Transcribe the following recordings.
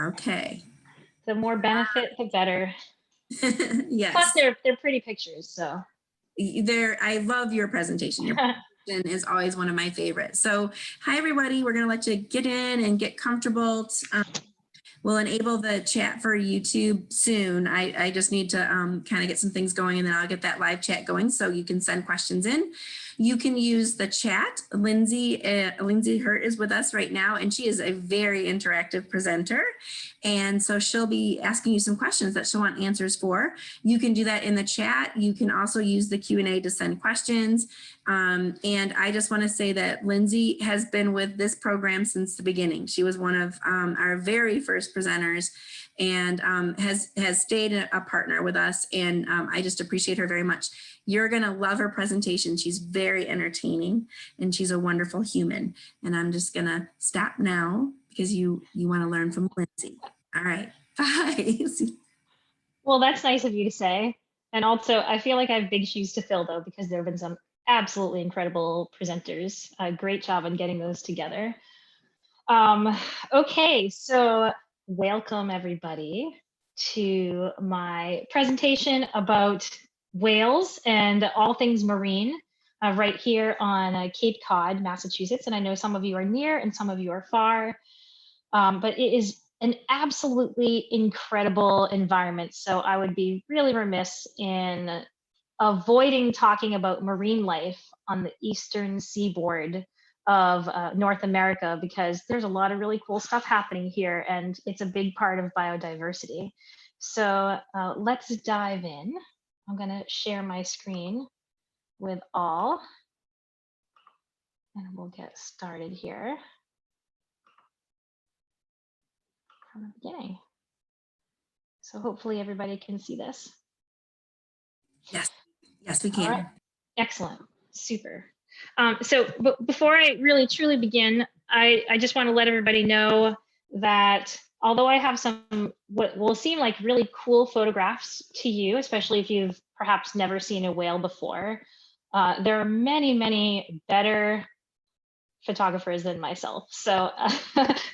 Okay. The more benefit, the better. Yes. Plus, they're pretty pictures, so. I love your presentation. Your presentation is always one of my favorites. So, hi everybody. We're going to let you get in and get comfortable. We'll enable the chat for YouTube soon. I just need to kind of get some things going, and then I'll get that live chat going so you can send questions in. You can use the chat. Lindsay Hirt is with us right now, and she is a very interactive presenter. And so she'll be asking you some questions that she'll want answers for. You can do that in the chat. You can also use the Q&A to send questions. And I just want to say that Lindsay has been with this program since the beginning. She was one of our very first presenters and has stayed a partner with us. And I just appreciate her very much. You're going to love her presentation. She's very entertaining and she's a wonderful human. And I'm just going to stop now because you want to learn from Lindsay. All right. Bye. Well, that's nice of you to say. And also, I feel like I have big shoes to fill, though, because there have been some absolutely incredible presenters. Great job on getting those together. Okay, so welcome everybody to my presentation about whales and all things marine right here on Cape Cod, Massachusetts. And I know some of you are near and some of you are far, but it is an absolutely incredible environment. So I would be really remiss in avoiding talking about marine life on the eastern seaboard of North America, because there's a lot of really cool stuff happening here and it's a big part of biodiversity. So let's dive in. I'm going to share my screen with all and we'll get started here from the beginning. So hopefully everybody can see this. Yes, we can. All right. Excellent. Super. So before I really truly begin, I just want to let everybody know that although I have some what will seem like really cool photographs to you, especially if you've perhaps never seen a whale before, there are many, many better photographers than myself. So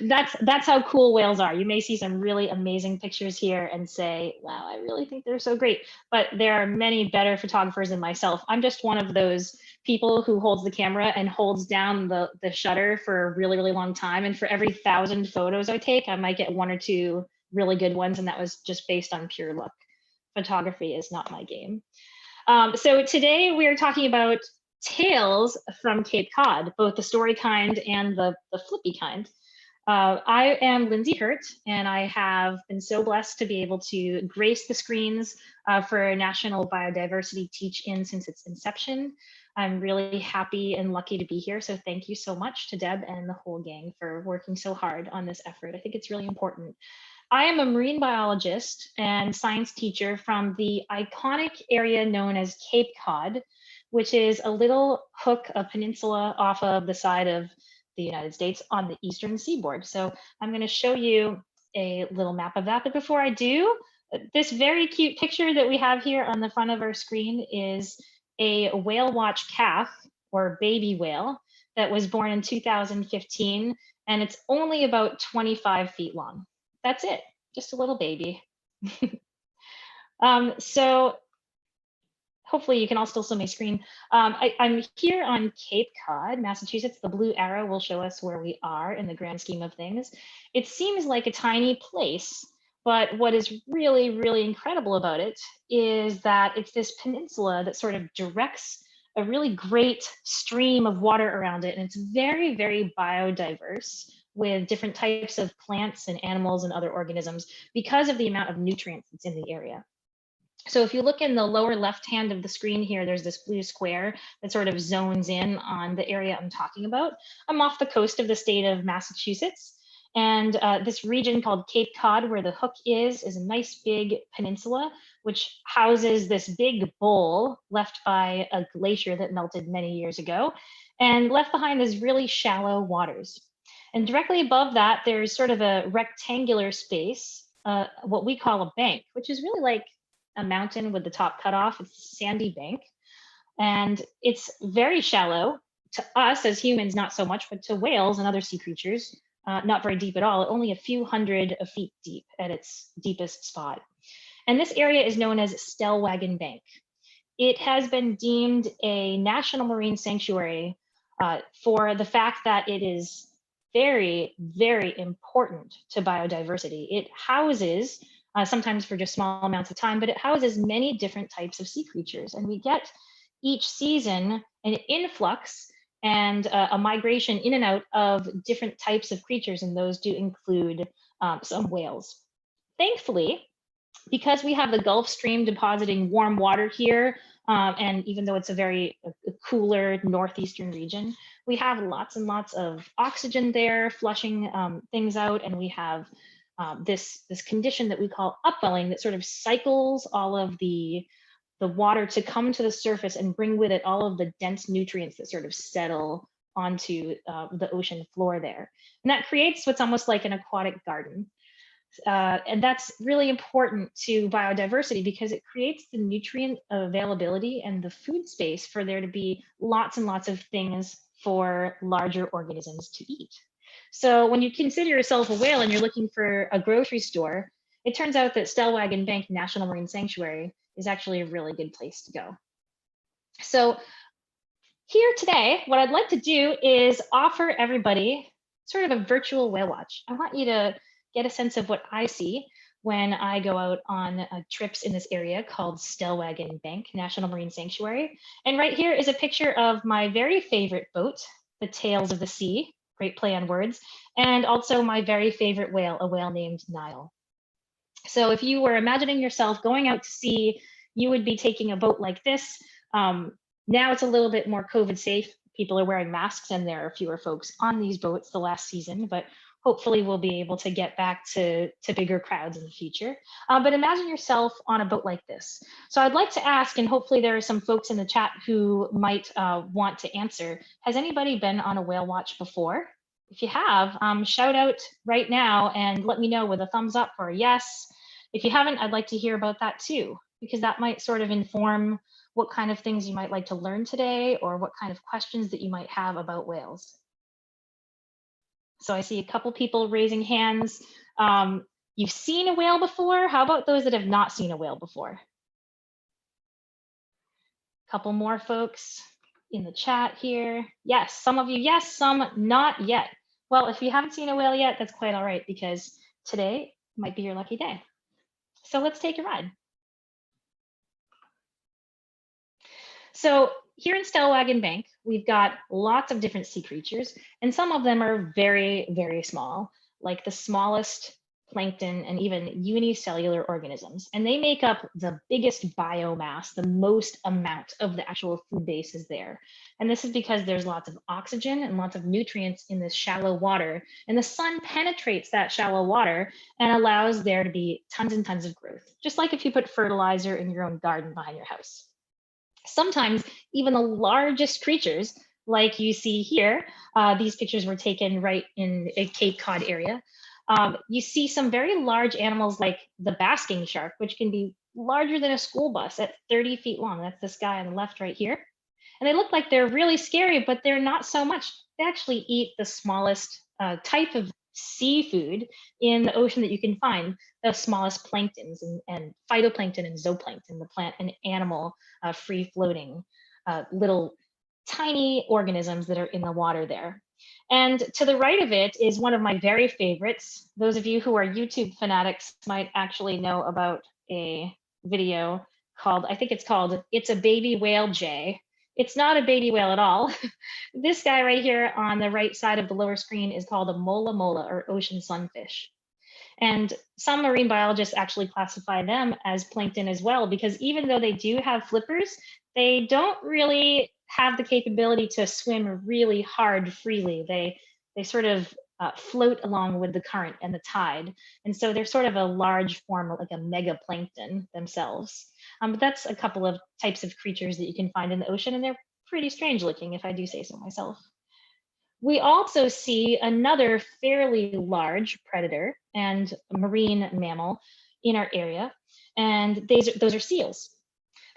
that's how cool whales are. You may see some really amazing pictures here and say, wow, I really think they're so great. But there are many better photographers than myself. I'm just one of those people who holds the camera and holds down the shutter for a really, really long time. And for every 1,000 photos I take, I might get 1 or 2 really good ones. And that was just based on pure luck. Photography is not my game. So today we are talking about tales from Cape Cod, both the story kind and the flippy kind. I am Lindsay Hirt, and I have been so blessed to be able to grace the screens for National Biodiversity Teach In since its inception. I'm really happy and lucky to be here, so thank you so much to Deb and the whole gang for working so hard on this effort. I think it's really important. I am a marine biologist and science teacher from the iconic area known as Cape Cod, which is a little hook, a peninsula off of the side of the United States on the eastern seaboard. So I'm going to show you a little map of that. But before I do, this very cute picture that we have here on the front of our screen is a whale watch calf or baby whale that was born in 2015, and it's only about 25 feet long. That's it, just a little baby. So hopefully you can all still see my screen. I'm here on Cape Cod, Massachusetts. The blue arrow will show us where we are in the grand scheme of things. It seems like a tiny place, but what is really, really incredible about it is that it's this peninsula that sort of directs a really great stream of water around it. And it's very, very biodiverse with different types of plants and animals and other organisms because of the amount of nutrients that's in the area. So if you look in the lower left hand of the screen here, there's this blue square that sort of zones in on the area I'm talking about. I'm off the coast of the state of Massachusetts. And this region called Cape Cod, where the hook is a nice big peninsula, which houses this big bowl left by a glacier that melted many years ago and left behind these really shallow waters. And directly above that, there's sort of a rectangular space, what we call a bank, which is really like a mountain with the top cut off. It's a sandy bank. And it's very shallow to us as humans, not so much, but to whales and other sea creatures, not very deep at all, only a few hundred of feet deep at its deepest spot. And this area is known as Stellwagen Bank. It has been deemed a national marine sanctuary for the fact that it is very, very important to biodiversity. It houses, sometimes for just small amounts of time, but it houses many different types of sea creatures. And we get each season an influx and a migration in and out of different types of creatures, and those do include some whales. Thankfully, because we have the Gulf Stream depositing warm water here, and even though it's a very cooler northeastern region, we have lots and lots of oxygen there, flushing things out, and we have this condition that we call upwelling that sort of cycles all of the water to come to the surface and bring with it all of the dense nutrients that sort of settle onto the ocean floor there. And that creates what's almost like an aquatic garden. And that's really important to biodiversity because it creates the nutrient availability and the food space for there to be lots and lots of things for larger organisms to eat. So when you consider yourself a whale and you're looking for a grocery store, it turns out that Stellwagen Bank National Marine Sanctuary is actually a really good place to go. So here today, what I'd like to do is offer everybody sort of a virtual whale watch. I want you to get a sense of what I see when I go out on trips in this area called Stellwagen Bank National Marine Sanctuary. And right here is a picture of my very favorite boat, the Tales of the Sea, great play on words, and also my very favorite whale, a whale named Nile. So if you were imagining yourself going out to sea, you would be taking a boat like this. Now it's a little bit more COVID safe. People are wearing masks and there are fewer folks on these boats the last season, but hopefully we'll be able to get back to bigger crowds in the future. But imagine yourself on a boat like this. So I'd like to ask, and hopefully there are some folks in the chat who might want to answer, has anybody been on a whale watch before? If you have, shout out right now and let me know with a thumbs up or a yes. If you haven't, I'd like to hear about that too, because that might sort of inform what kind of things you might like to learn today or what kind of questions that you might have about whales. So I see a couple people raising hands. You've seen a whale before? How about those that have not seen a whale before? Couple more folks in the chat here. Yes, some of you, yes, some not yet. Well, if you haven't seen a whale yet, that's quite all right because today might be your lucky day. So let's take a ride. So here in Stellwagen Bank, we've got lots of different sea creatures, and some of them are very, very small, like the smallest plankton and even unicellular organisms. And they make up the biggest biomass, the most amount of the actual food base is there. And this is because there's lots of oxygen and lots of nutrients in this shallow water. And the sun penetrates that shallow water and allows there to be tons and tons of growth, just like if you put fertilizer in your own garden behind your house. Sometimes even the largest creatures, like you see here, these pictures were taken right in a Cape Cod area. You see some very large animals like the basking shark, which can be larger than a school bus at 30 feet long. That's this guy on the left right here. And they look like they're really scary, but they're not so much. They actually eat the smallest type of seafood in the ocean that you can find, the smallest planktons and phytoplankton and zooplankton, the plant and animal free floating little tiny organisms that are in the water there. And to the right of it is one of my very favorites. Those of you who are YouTube fanatics might actually know about a video called, I think it's called, It's a Baby Whale Jay. It's not a baby whale at all. This guy right here on the right side of the lower screen is called a mola mola, or ocean sunfish. And some marine biologists actually classify them as plankton as well, because even though they do have flippers, they don't really have the capability to swim really hard freely. They sort of float along with the current and the tide. And so they're sort of a large form, like a megaplankton themselves. But that's a couple of types of creatures that you can find in the ocean, and they're pretty strange looking, if I do say so myself. We also see another fairly large predator and marine mammal in our area, and those are seals.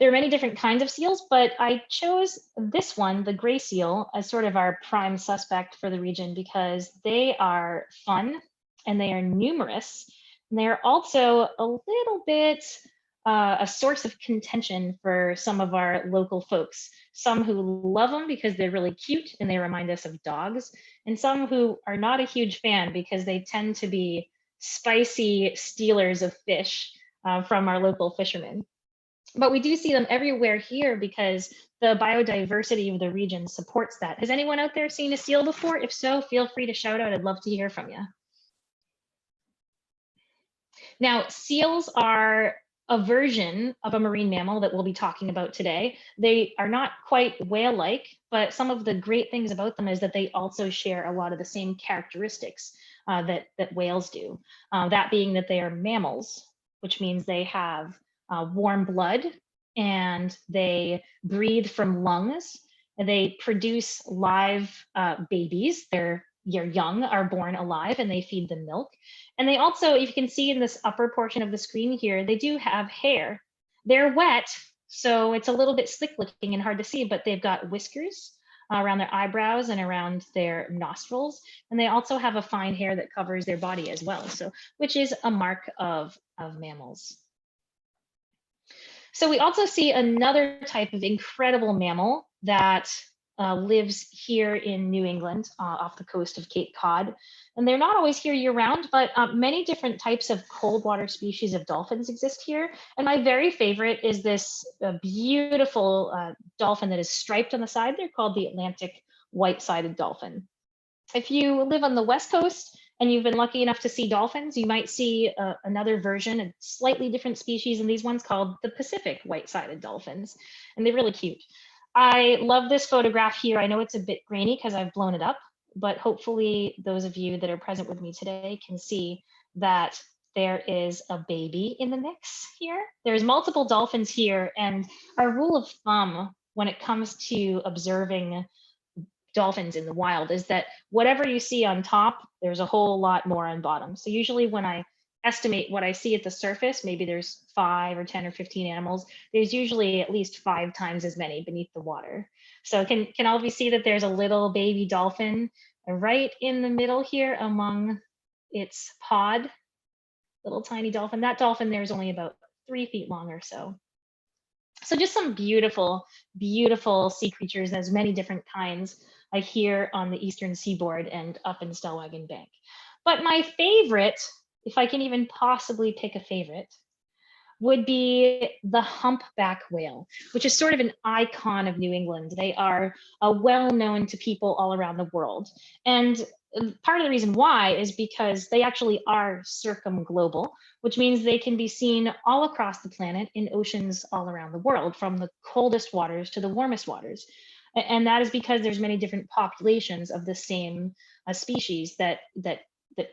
There are many different kinds of seals, but I chose this one, the gray seal, as sort of our prime suspect for the region because they are fun and they are numerous. And they're also a little bit a source of contention for some of our local folks. Some who love them because they're really cute and they remind us of dogs, and some who are not a huge fan because they tend to be spicy stealers of fish from our local fishermen. But we do see them everywhere here because the biodiversity of the region supports that. Has anyone out there seen a seal before? If so, feel free to shout out. I'd love to hear from you. Now, seals are a version of a marine mammal that we'll be talking about today. They are not quite whale-like, but some of the great things about them is that they also share a lot of the same characteristics that whales do. That being that they are mammals, which means they have warm blood and they breathe from lungs. And they produce live babies. Their young are born alive and they feed them milk. And they also, if you can see in this upper portion of the screen here, they do have hair. They're wet, so it's a little bit slick looking and hard to see, but they've got whiskers around their eyebrows and around their nostrils. And they also have a fine hair that covers their body as well, so which is a mark of mammals. So we also see another type of incredible mammal that lives here in New England off the coast of Cape Cod. And they're not always here year round, but many different types of cold water species of dolphins exist here. And my very favorite is this beautiful dolphin that is striped on the side. They're called the Atlantic white-sided dolphin. If you live on the West Coast and you've been lucky enough to see dolphins, you might see another version, a slightly different species in these ones called the Pacific white-sided dolphins. And they're really cute. I love this photograph here. I know it's a bit grainy because I've blown it up, but hopefully those of you that are present with me today can see that there is a baby in the mix here. There's multiple dolphins here, and our rule of thumb when it comes to observing dolphins in the wild is that whatever you see on top, there's a whole lot more on bottom. So usually when I estimate what I see at the surface, maybe there's 5 or 10 or 15 animals, there's usually at least 5 times as many beneath the water. So can all of you see that there's a little baby dolphin right in the middle here among its pod, little tiny dolphin. That dolphin there is only about 3 feet long or so. So just some beautiful, beautiful sea creatures. There's many different kinds here on the eastern seaboard and up in Stellwagen Bank. But my favorite, if I can even possibly pick a favorite, would be the humpback whale, which is sort of an icon of New England. They are well known to people all around the world. And part of the reason why is because they actually are circumglobal, which means they can be seen all across the planet in oceans all around the world, from the coldest waters to the warmest waters. And that is because there's many different populations of the same species that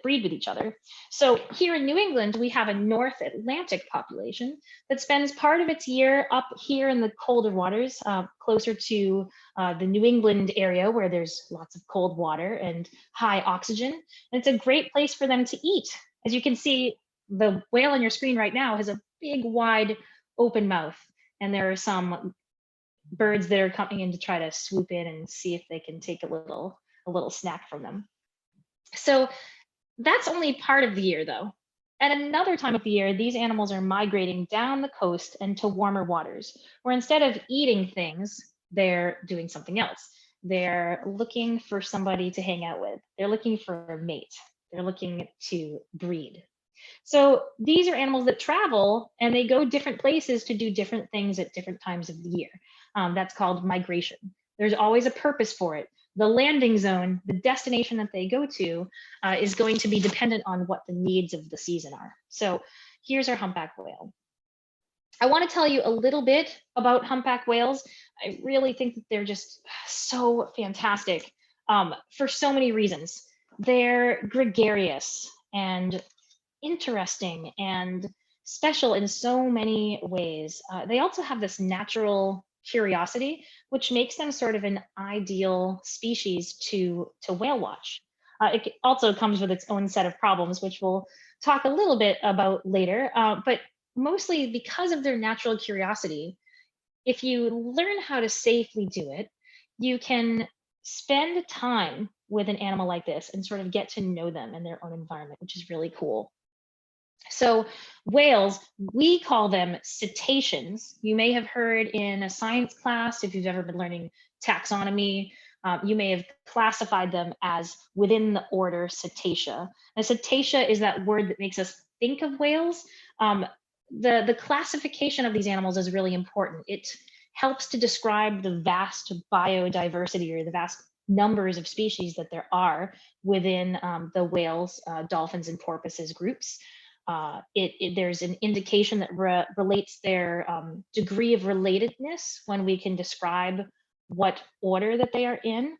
breed with each other. So here in New England, we have a North Atlantic population that spends part of its year up here in the colder waters, closer to the New England area where there's lots of cold water and high oxygen. And it's a great place for them to eat. As you can see, the whale on your screen right now has a big, wide, open mouth. And there are some birds that are coming in to try to swoop in and see if they can take a little snack from them. So that's only part of the year, though. At another time of the year, these animals are migrating down the coast and to warmer waters, where instead of eating things, they're doing something else. They're looking for somebody to hang out with. They're looking for a mate. They're looking to breed. So these are animals that travel and they go different places to do different things at different times of the year. That's called migration. There's always a purpose for it. The landing zone, the destination that they go to, is going to be dependent on what the needs of the season are. So here's our humpback whale. I want to tell you a little bit about humpback whales. I really think that they're just so fantastic for so many reasons. They're gregarious and interesting and special in so many ways. They also have this natural curiosity, which makes them sort of an ideal species to whale watch. It also comes with its own set of problems, which we'll talk a little bit about later, but mostly because of their natural curiosity, if you learn how to safely do it, you can spend time with an animal like this and sort of get to know them in their own environment, which is really cool. So whales, we call them cetaceans. You may have heard in a science class, if you've ever been learning taxonomy, you may have classified them as within the order Cetacea. And Cetacea is that word that makes us think of whales. The classification of these animals is really important. It helps to describe the vast biodiversity, or the vast numbers of species that there are within the whales, dolphins, and porpoises groups. There's an indication that relates their degree of relatedness when we can describe what order that they are in.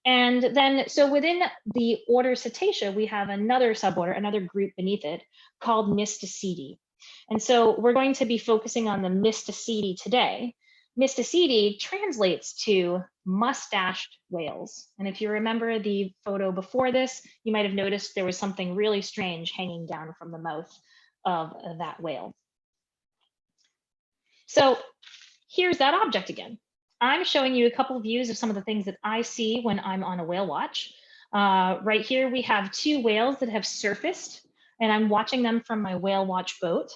And then, so within the order Cetacea, we have another suborder, another group beneath it called Mysticidea. And so we're going to be focusing on the Mysticidea today. Mysticidea translates to mustached whales. And if you remember the photo before this, you might have noticed there was something really strange hanging down from the mouth of that whale. So here's that object again. I'm showing you a couple of views of some of the things that I see when I'm on a whale watch. Right here, we have two whales that have surfaced, and I'm watching them from my whale watch boat.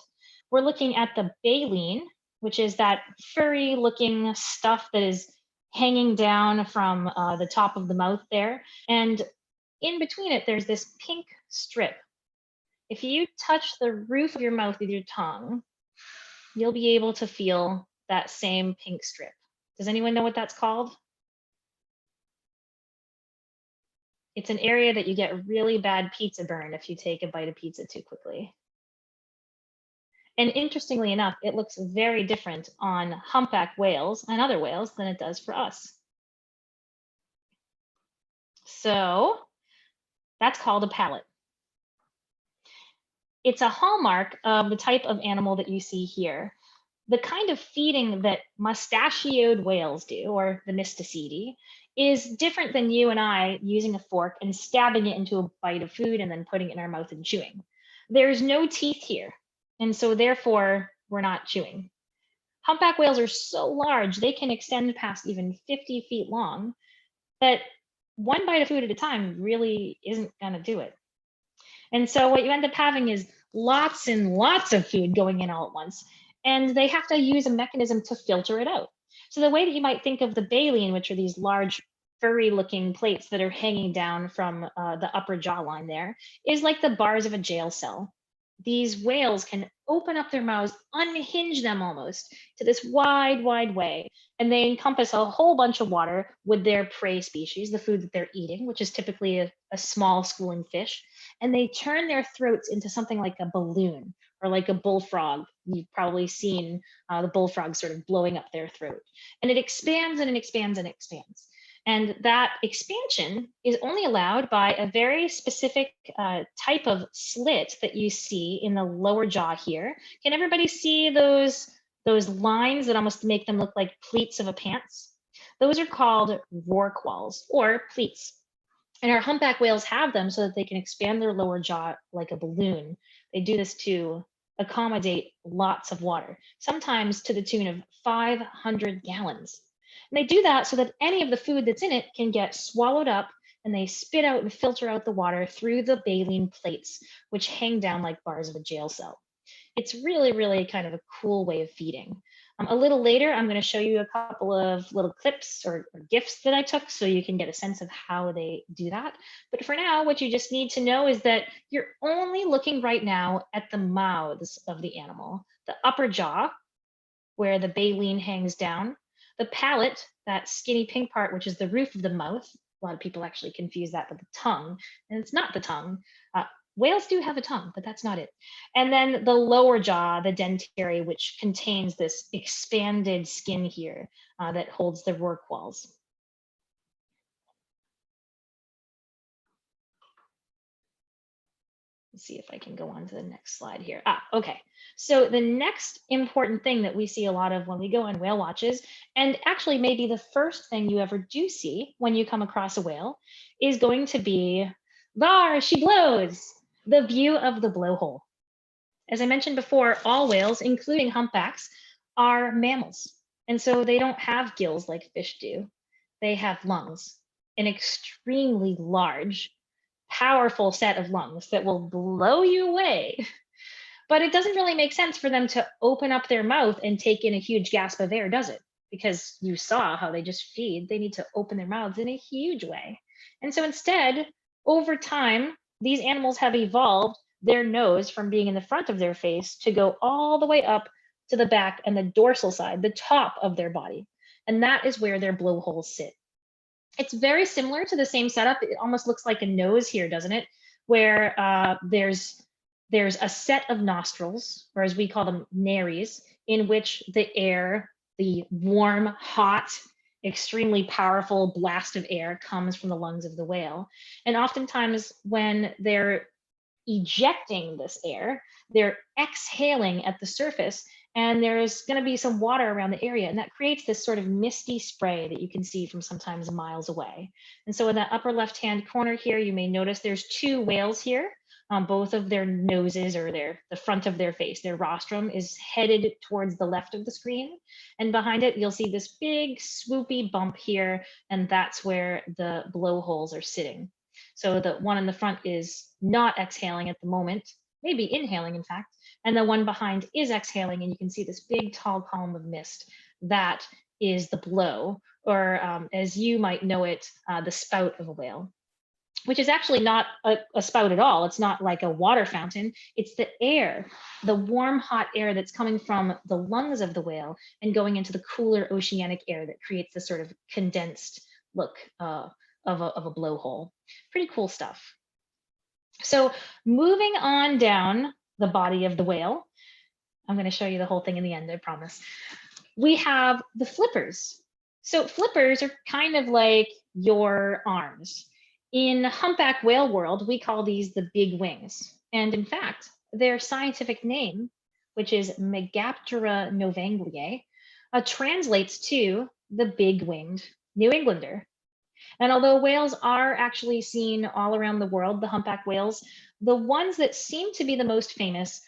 We're looking at the baleen, which is that furry looking stuff that is hanging down from the top of the mouth there. And in between it, there's this pink strip. If you touch the roof of your mouth with your tongue, you'll be able to feel that same pink strip. Does anyone know what that's called? It's an area that you get really bad pizza burn if you take a bite of pizza too quickly. And interestingly enough, it looks very different on humpback whales and other whales than it does for us. So that's called a palate. It's a hallmark of the type of animal that you see here. The kind of feeding that mustachioed whales do, or the Mysticidea, is different than you and I using a fork and stabbing it into a bite of food and then putting it in our mouth and chewing. There's no teeth here, and so therefore we're not chewing. Humpback whales are so large, they can extend past even 50 feet long, that one bite of food at a time really isn't gonna do it. And so what you end up having is lots and lots of food going in all at once, and they have to use a mechanism to filter it out. So the way that you might think of the baleen, which are these large furry looking plates that are hanging down from the upper jawline there, is like the bars of a jail cell. These whales can open up their mouths, unhinge them almost to this wide, wide way, and they encompass a whole bunch of water with their prey species, the food that they're eating, which is typically a small schooling fish, and they turn their throats into something like a balloon or like a bullfrog. You've probably seen the bullfrog sort of blowing up their throat, and it expands and it expands and it expands. And that expansion is only allowed by a very specific type of slit that you see in the lower jaw here. Can everybody see those lines that almost make them look like pleats of a pants? Those are called rorquals or pleats. And our humpback whales have them so that they can expand their lower jaw like a balloon. They do this to accommodate lots of water, sometimes to the tune of 500 gallons. And they do that so that any of the food that's in it can get swallowed up, and they spit out and filter out the water through the baleen plates, which hang down like bars of a jail cell. It's really, really kind of a cool way of feeding. A little later, I'm going to show you a couple of little clips or GIFs that I took so you can get a sense of how they do that. But for now, what you just need to know is that you're only looking right now at the mouths of the animal, the upper jaw, where the baleen hangs down, the palate, that skinny pink part, which is the roof of the mouth. A lot of people actually confuse that with the tongue, and it's not the tongue. Whales do have a tongue, but that's not it. And then the lower jaw, the dentary, which contains this expanded skin here that holds the rorquals. Let's see if I can go on to the next slide here. Okay. So the next important thing that we see a lot of when we go on whale watches, and actually maybe the first thing you ever do see when you come across a whale, is going to be, there she blows, the view of the blowhole. As I mentioned before, all whales, including humpbacks, are mammals. And so they don't have gills like fish do. They have lungs, an extremely large, powerful set of lungs that will blow you away. But it doesn't really make sense for them to open up their mouth and take in a huge gasp of air, does it? Because you saw how they just feed. They need to open their mouths in a huge way. And so instead, over time, these animals have evolved their nose from being in the front of their face to go all the way up to the back and the dorsal side, the top of their body. And that is where their blowholes sit. It's very similar to the same setup. It almost looks like a nose here, doesn't it? Where there's a set of nostrils, or as we call them, nares, in which the air, the warm, hot, extremely powerful blast of air comes from the lungs of the whale. And oftentimes when they're ejecting this air, they're exhaling at the surface, and there's going to be some water around the area, and that creates this sort of misty spray that you can see from sometimes miles away. And so in the upper left hand corner here, you may notice there's two whales here. Both of their noses, or the front of their face, their rostrum is headed towards the left of the screen. And behind it, you'll see this big swoopy bump here, and that's where the blowholes are sitting. So the one in the front is not exhaling at the moment, maybe inhaling in fact, and the one behind is exhaling, and you can see this big tall column of mist. That is the blow, or as you might know it, the spout of a whale, which is actually not a spout at all. It's not like a water fountain. It's the air, the warm, hot air that's coming from the lungs of the whale and going into the cooler oceanic air that creates this sort of condensed look of a blowhole. Pretty cool stuff. So moving on down the body of the whale, I'm going to show you the whole thing in the end, I promise. We have the flippers. So flippers are kind of like your arms. In humpback whale world, we call these the big wings. And in fact, their scientific name, which is Megaptera novaengliae, translates to the big-winged New Englander. And although whales are actually seen all around the world, the humpback whales, the ones that seem to be the most famous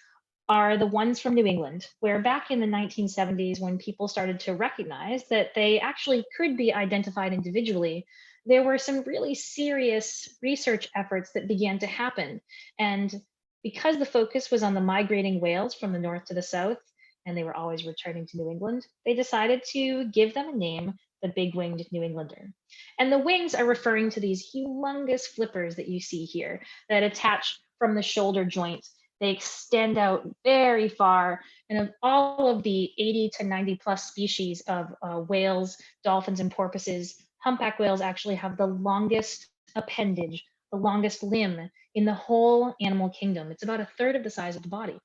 are the ones from New England, where back in the 1970s, when people started to recognize that they actually could be identified individually, there were some really serious research efforts that began to happen. And because the focus was on the migrating whales from the north to the south, and they were always returning to New England, they decided to give them a name, the big-winged New Englander. And the wings are referring to these humongous flippers that you see here that attach from the shoulder joint. They extend out very far, and of all of the 80 to 90 plus species of whales, dolphins, and porpoises, humpback whales actually have the longest appendage, the longest limb in the whole animal kingdom. It's about a third of the size of the body,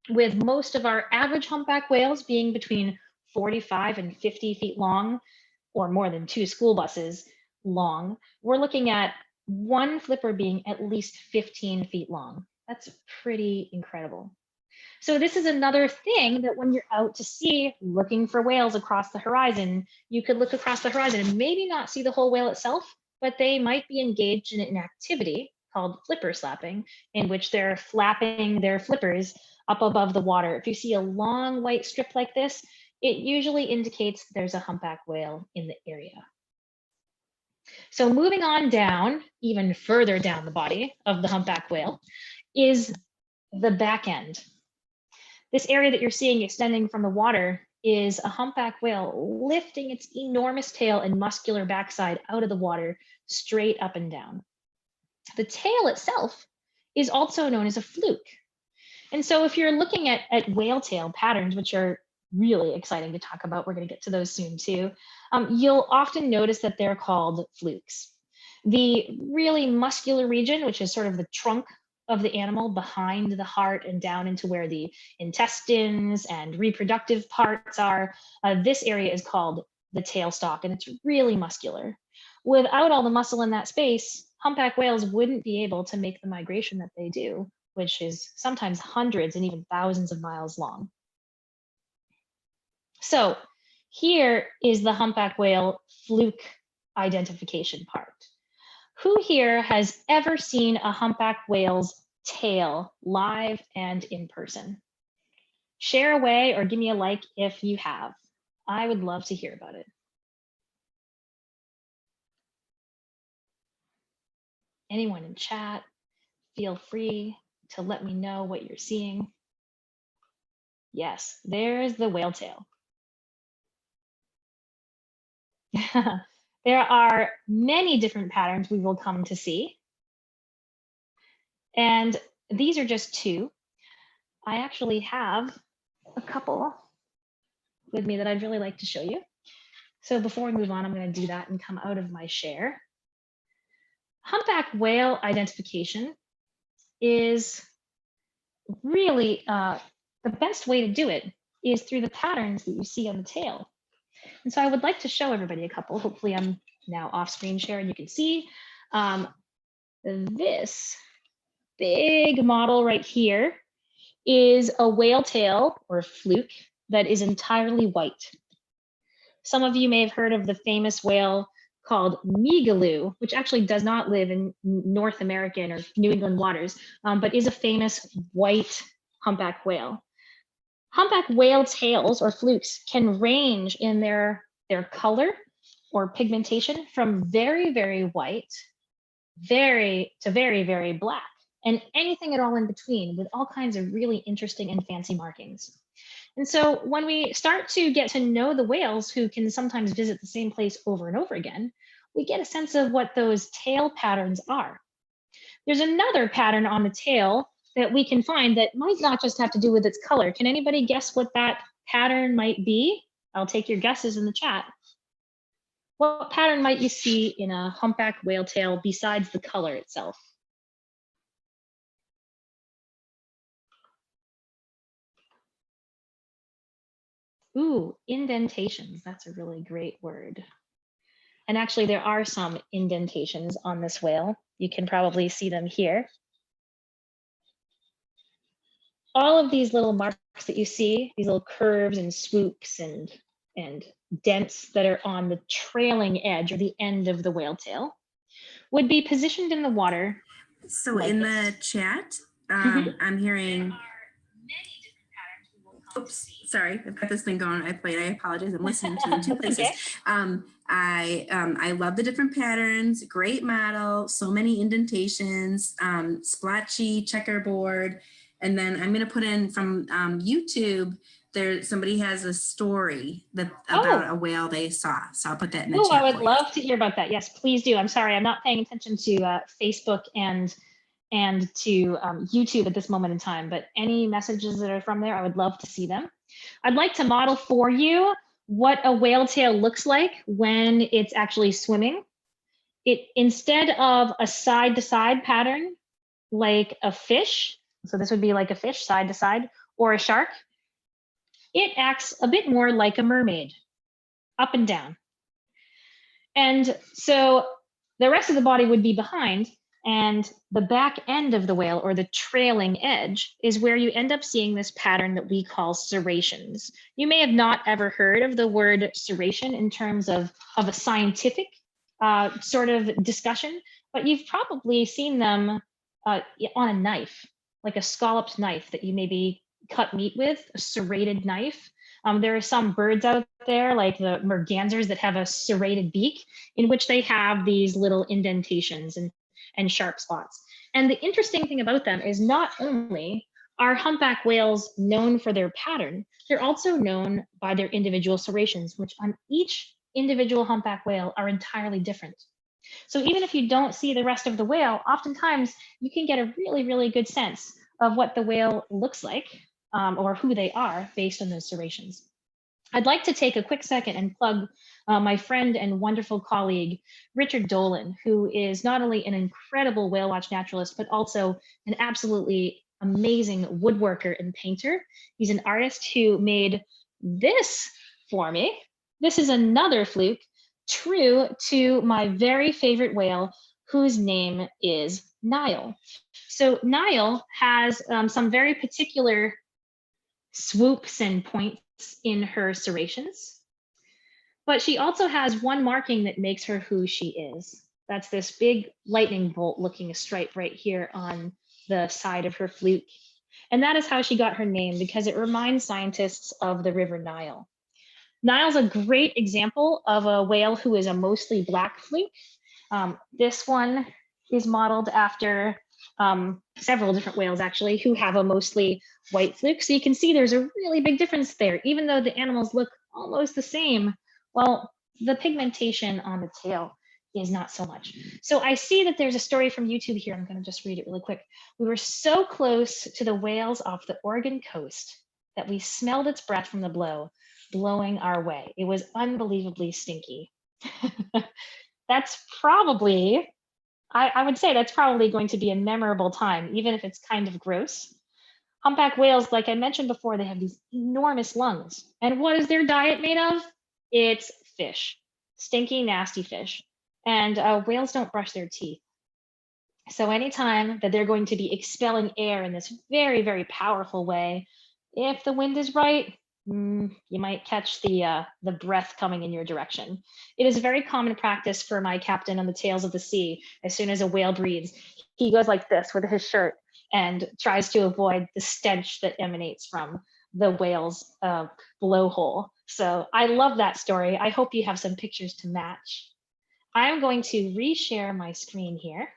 with most of our average humpback whales being between 45 and 50 feet long, or more than 2 school buses long. We're looking at one flipper being at least 15 feet long. That's pretty incredible. So this is another thing that when you're out to sea looking for whales across the horizon, you could look across the horizon and maybe not see the whole whale itself, but they might be engaged in an activity called flipper slapping, in which they're flapping their flippers up above the water. If you see a long white strip like this, it usually indicates there's a humpback whale in the area. So moving on down, even further down the body of the humpback whale, is the back end. This area that you're seeing extending from the water is a humpback whale lifting its enormous tail and muscular backside out of the water, straight up and down. The tail itself is also known as a fluke. And so if you're looking at whale tail patterns, which are really exciting to talk about, we're going to get to those soon too, you'll often notice that they're called flukes. The really muscular region, which is sort of the trunk of the animal behind the heart and down into where the intestines and reproductive parts are, this area is called the tail stalk, and it's really muscular. Without all the muscle in that space, humpback whales wouldn't be able to make the migration that they do, which is sometimes hundreds and even thousands of miles long. So here is the humpback whale fluke identification part. Who here has ever seen a humpback whale's tail live and in person? Share away or give me a like if you have. I would love to hear about it. Anyone in chat, feel free to let me know what you're seeing. Yes, there's the whale tail. There are many different patterns we will come to see. And these are just two. I actually have a couple with me that I'd really like to show you. So before we move on, I'm going to do that and come out of my share. Humpback whale identification is really the best way to do it is through the patterns that you see on the tail. And so I would like to show everybody a couple. Hopefully I'm now off screen share and you can see this big model right here is a whale tail or fluke that is entirely white. Some of you may have heard of the famous whale called Migaloo, which actually does not live in North American or New England waters, but is a famous white humpback whale. Humpback whale tails or flukes can range in their color or pigmentation from very, very white to very, very black, and anything at all in between with all kinds of really interesting and fancy markings. And so when we start to get to know the whales who can sometimes visit the same place over and over again, we get a sense of what those tail patterns are. There's another pattern on the tail that we can find that might not just have to do with its color. Can anybody guess what that pattern might be? I'll take your guesses in the chat. What pattern might you see in a humpback whale tail besides the color itself? Ooh, indentations. That's a really great word. And actually, there are some indentations on this whale. You can probably see them here. All of these little marks that you see, these little curves and swoops and dents that are on the trailing edge or the end of the whale tail, would be positioned in the water. So like in this. the chat, I'm hearing, oops, sorry, I've got this thing going. I apologize. I'm listening to you in two places. Okay. I love the different patterns, great model, so many indentations, splotchy checkerboard. And then I'm going to put in from YouTube, somebody has a story about a whale they saw. So I'll put that in the chat. I would love to hear about that. Yes, please do. I'm sorry, I'm not paying attention to Facebook and to YouTube at this moment in time, but any messages that are from there, I would love to see them. I'd like to model for you what a whale tail looks like when it's actually swimming. Instead of a side-to-side pattern, like a fish, so this would be like a fish side to side, or a shark, it acts a bit more like a mermaid, up and down. And so the rest of the body would be behind, and the back end of the whale, or the trailing edge, is where you end up seeing this pattern that we call serrations. You may have not ever heard of the word serration in terms of a scientific sort of discussion, but you've probably seen them on a knife, like a scalloped knife that you maybe cut meat with, a serrated knife. There are some birds out there, like the mergansers, that have a serrated beak, in which they have these little indentations and sharp spots. And the interesting thing about them is not only are humpback whales known for their pattern, they're also known by their individual serrations, which on each individual humpback whale are entirely different. So even if you don't see the rest of the whale, oftentimes you can get a really, really good sense of what the whale looks like or who they are based on those serrations. I'd like to take a quick second and plug my friend and wonderful colleague, Richard Dolan, who is not only an incredible whale watch naturalist, but also an absolutely amazing woodworker and painter. He's an artist who made this for me. This is another fluke, true to my very favorite whale, whose name is Nile. So Nile has some very particular swoops and points in her serrations, but she also has one marking that makes her who she is. That's this big lightning bolt looking stripe right here on the side of her fluke. And that is how she got her name, because it reminds scientists of the River Nile. Nile's a great example of a whale who is a mostly black fluke. This one is modeled after several different whales actually who have a mostly white fluke. So you can see there's a really big difference there, even though the animals look almost the same. Well, the pigmentation on the tail is not so much. So I see that there's a story from YouTube here. I'm going to just read it really quick. We were so close to the whales off the Oregon coast that we smelled its breath from the blowing our way. It was unbelievably stinky. That's probably, I would say that's probably going to be a memorable time, even if it's kind of gross. Humpback whales, like I mentioned before, they have these enormous lungs. And what is their diet made of? It's fish, stinky, nasty fish. And whales don't brush their teeth. So anytime that they're going to be expelling air in this very, very powerful way, if the wind is right, you might catch the breath coming in your direction. It is a very common practice for my captain on the Tales of the Sea. As soon as a whale breathes, he goes like this with his shirt and tries to avoid the stench that emanates from the whale's blowhole. So I love that story. I hope you have some pictures to match. I'm going to reshare my screen here.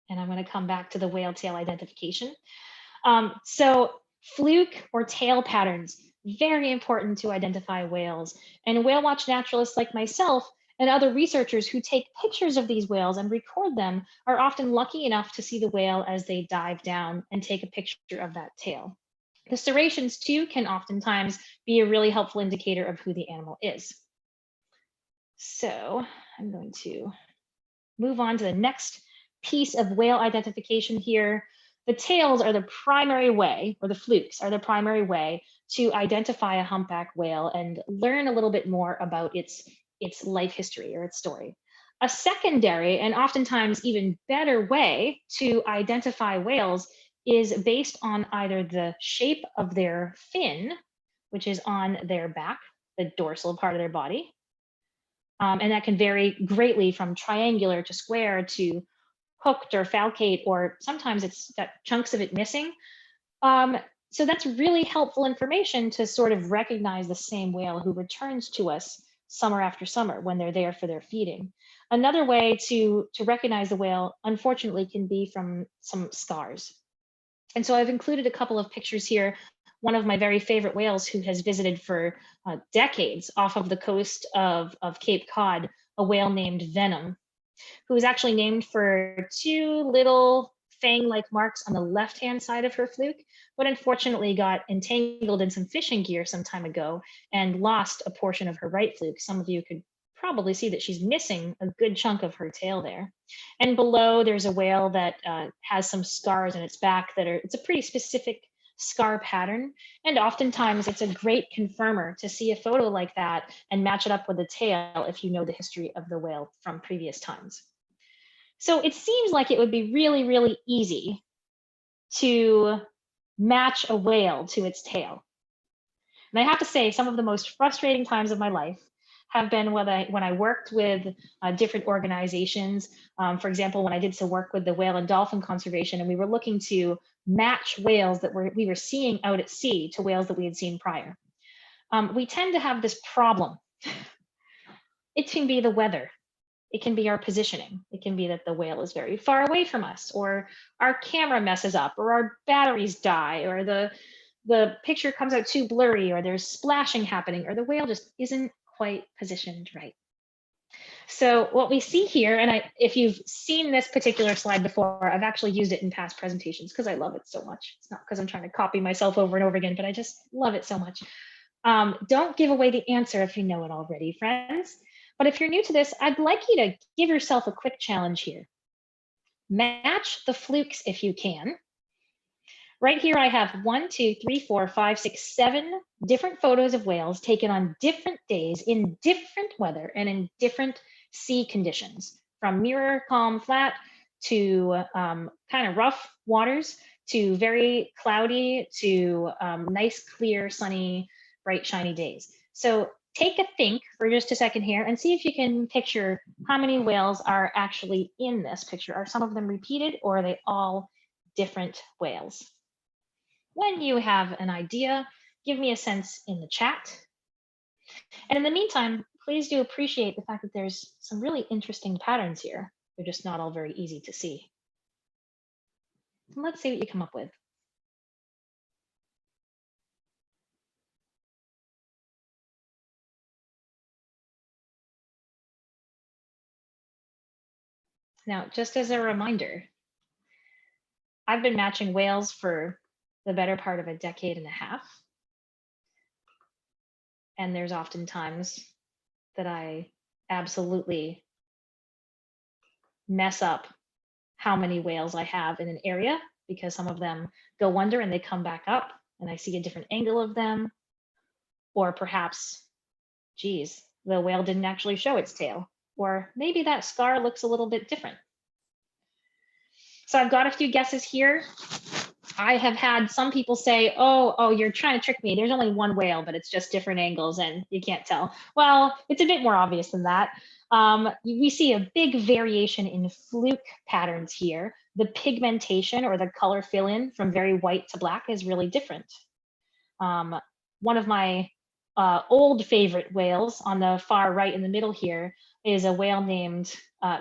And I'm going to come back to the whale tail identification. So fluke or tail patterns, very important to identify whales. And whale watch naturalists like myself and other researchers who take pictures of these whales and record them are often lucky enough to see the whale as they dive down and take a picture of that tail. The serrations too can oftentimes be a really helpful indicator of who the animal is. So I'm going to move on to the next piece of whale identification here. The tails are the primary way, or the flukes are the primary way to identify a humpback whale and learn a little bit more about its life history or its story. A secondary and oftentimes even better way to identify whales is based on either the shape of their fin, which is on their back, the dorsal part of their body. And that can vary greatly from triangular to square to hooked or falcate, or sometimes it's got chunks of it missing. So that's really helpful information to sort of recognize the same whale who returns to us summer after summer when they're there for their feeding. Another way to recognize the whale, unfortunately, can be from some scars. And so I've included a couple of pictures here. One of my very favorite whales who has visited for decades off of the coast of Cape Cod, a whale named Venom, who was actually named for two little fang-like marks on the left-hand side of her fluke, but unfortunately got entangled in some fishing gear some time ago and lost a portion of her right fluke. Some of you could probably see that she's missing a good chunk of her tail there. And below, there's a whale that has some scars in its back it's a pretty specific scar pattern. And oftentimes it's a great confirmer to see a photo like that and match it up with the tail if you know the history of the whale from previous times. So it seems like it would be really, really easy to match a whale to its tail. And I have to say, some of the most frustrating times of my life have been when I worked with different organizations. For example, when I did some work with the whale and dolphin conservation, and we were looking to match whales that we were seeing out at sea to whales that we had seen prior. We tend to have this problem. It can be the weather. It can be our positioning. It can be that the whale is very far away from us, or our camera messes up, or our batteries die, or the picture comes out too blurry, or there's splashing happening, or the whale just isn't quite positioned right. So what we see here, and if you've seen this particular slide before, I've actually used it in past presentations because I love it so much. It's not because I'm trying to copy myself over and over again, but I just love it so much. Don't give away the answer if you know it already, friends. But if you're new to this, I'd like you to give yourself a quick challenge here. Match the flukes if you can. Right here, I have 1, 2, 3, 4, 5, 6, 7 different photos of whales taken on different days in different weather and in different sea conditions, from mirror, calm, flat to kind of rough waters to very cloudy to nice, clear, sunny, bright, shiny days. So take a think for just a second here and see if you can picture how many whales are actually in this picture. Are some of them repeated, or are they all different whales? When you have an idea, give me a sense in the chat. And in the meantime, please do appreciate the fact that there's some really interesting patterns here. They're just not all very easy to see. And let's see what you come up with. Now, just as a reminder, I've been matching whales for the better part of a decade and a half. And there's often times that I absolutely mess up how many whales I have in an area, because some of them go under and they come back up and I see a different angle of them. Or perhaps, geez, the whale didn't actually show its tail. Or maybe that scar looks a little bit different. So I've got a few guesses here. I have had some people say, oh, you're trying to trick me. There's only one whale, but it's just different angles and you can't tell. Well, it's a bit more obvious than that. We see a big variation in fluke patterns here. The pigmentation or the color fill-in from very white to black is really different. One of my old favorite whales on the far right in the middle here is a whale named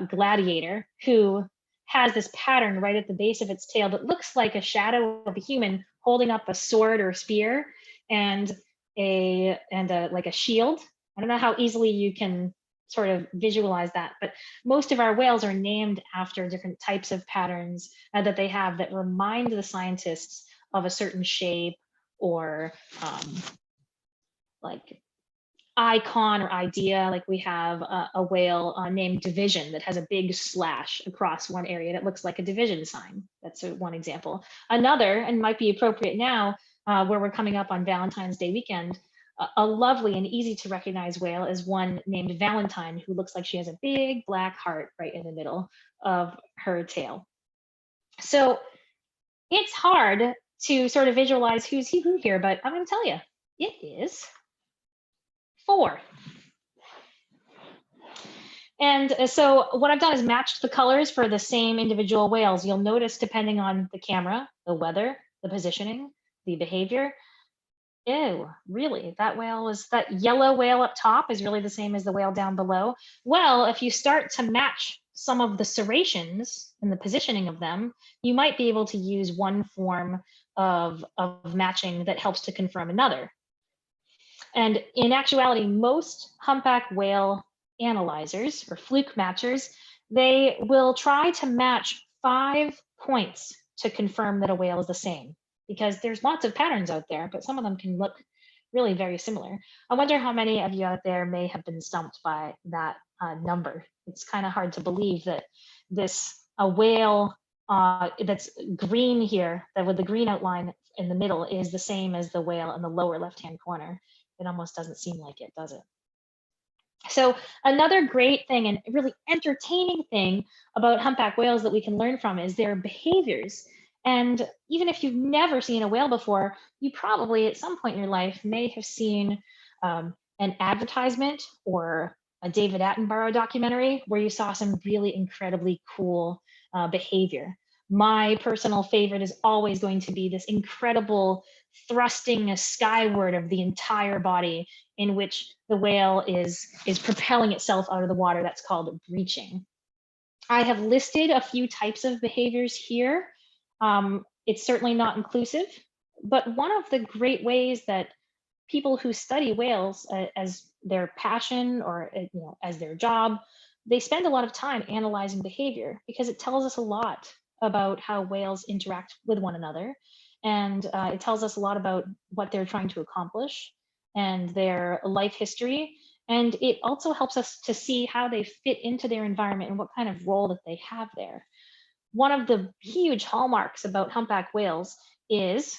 Gladiator, who has this pattern right at the base of its tail that looks like a shadow of a human holding up a sword or spear and like a shield. I don't know how easily you can sort of visualize that, but most of our whales are named after different types of patterns that they have that remind the scientists of a certain shape or like icon or idea. Like we have a whale named Division that has a big slash across one area that looks like a division sign. That's one example. Another, and might be appropriate now, where we're coming up on Valentine's Day weekend, a lovely and easy to recognize whale is one named Valentine, who looks like she has a big black heart right in the middle of her tail. So it's hard to sort of visualize who's who here, but I'm going to tell you, it is 4. And so what I've done is matched the colors for the same individual whales. You'll notice, depending on the camera, the weather, the positioning, the behavior. Ew, really? That yellow whale up top is really the same as the whale down below? Well, if you start to match some of the serrations and the positioning of them, you might be able to use one form of matching that helps to confirm another. And in actuality, most humpback whale analyzers or fluke matchers, they will try to match 5 points to confirm that a whale is the same, because there's lots of patterns out there, but some of them can look really very similar. I wonder how many of you out there may have been stumped by that number. It's kind of hard to believe that a whale that's green here, that with the green outline in the middle, is the same as the whale in the lower left-hand corner. It almost doesn't seem like it, does it? So another great thing and really entertaining thing about humpback whales that we can learn from is their behaviors. And even if you've never seen a whale before, you probably at some point in your life may have seen an advertisement or a David Attenborough documentary where you saw some really incredibly cool behavior. My personal favorite is always going to be this incredible thrusting skyward of the entire body, in which the whale is propelling itself out of the water. That's called breaching. I have listed a few types of behaviors here. It's certainly not inclusive, but one of the great ways that people who study whales as their passion or as their job, they spend a lot of time analyzing behavior, because it tells us a lot about how whales interact with one another. And it tells us a lot about what they're trying to accomplish and their life history. And it also helps us to see how they fit into their environment and what kind of role that they have there. One of the huge hallmarks about humpback whales is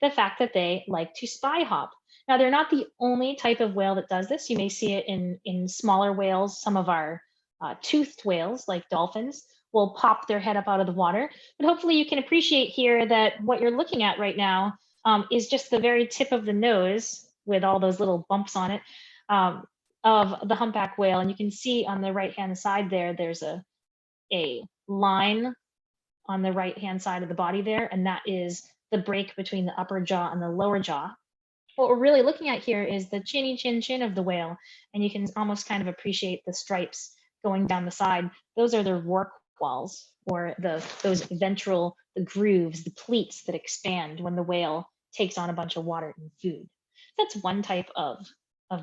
the fact that they like to spy hop. Now, they're not the only type of whale that does this. You may see it in smaller whales. Some of our toothed whales, like dolphins, will pop their head up out of the water. But hopefully you can appreciate here that what you're looking at right now is just the very tip of the nose, with all those little bumps on it, of the humpback whale. And you can see on the right-hand side there, there's a line on the right-hand side of the body there, and that is the break between the upper jaw and the lower jaw. What we're really looking at here is the chinny chin of the whale, and you can almost kind of appreciate the stripes going down the side. Those are their rorquals, or those ventral, the grooves, the pleats that expand when the whale takes on a bunch of water and food. That's one type of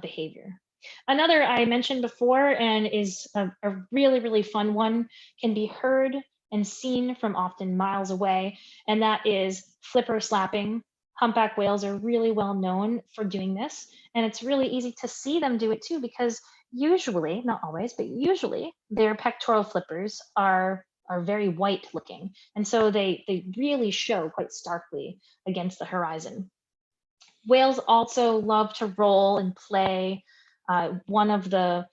behavior. Another I mentioned before, and is a really fun one, can be heard and seen from often miles away, and that is flipper slapping. Humpback whales are really well known for doing this, and it's really easy to see them do it too, because usually, not always, but usually their pectoral flippers are very white looking, and so they really show quite starkly against the horizon. Whales also love to roll and play. One of the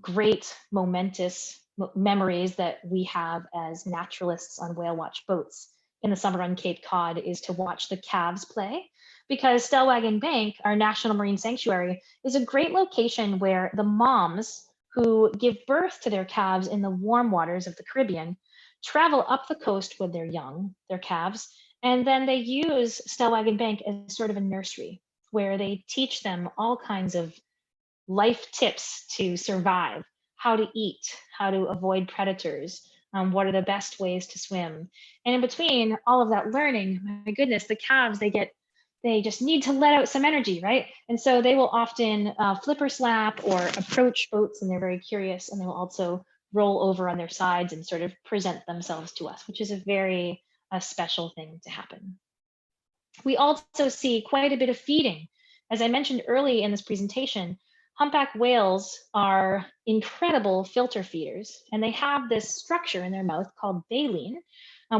great momentous memories that we have as naturalists on whale watch boats in the summer on Cape Cod is to watch the calves play, because Stellwagen Bank, our national marine sanctuary, is a great location where the moms who give birth to their calves in the warm waters of the Caribbean travel up the coast with their young, their calves, and then they use Stellwagen Bank as sort of a nursery where they teach them all kinds of life tips to survive, how to eat, how to avoid predators, what are the best ways to swim. And in between all of that learning, my goodness, the calves, they just need to let out some energy, right? And so they will often flipper slap or approach boats, and they're very curious, and they will also roll over on their sides and sort of present themselves to us, which is a very special thing to happen. We also see quite a bit of feeding. As I mentioned early in this presentation, humpback whales are incredible filter feeders, and they have this structure in their mouth called baleen,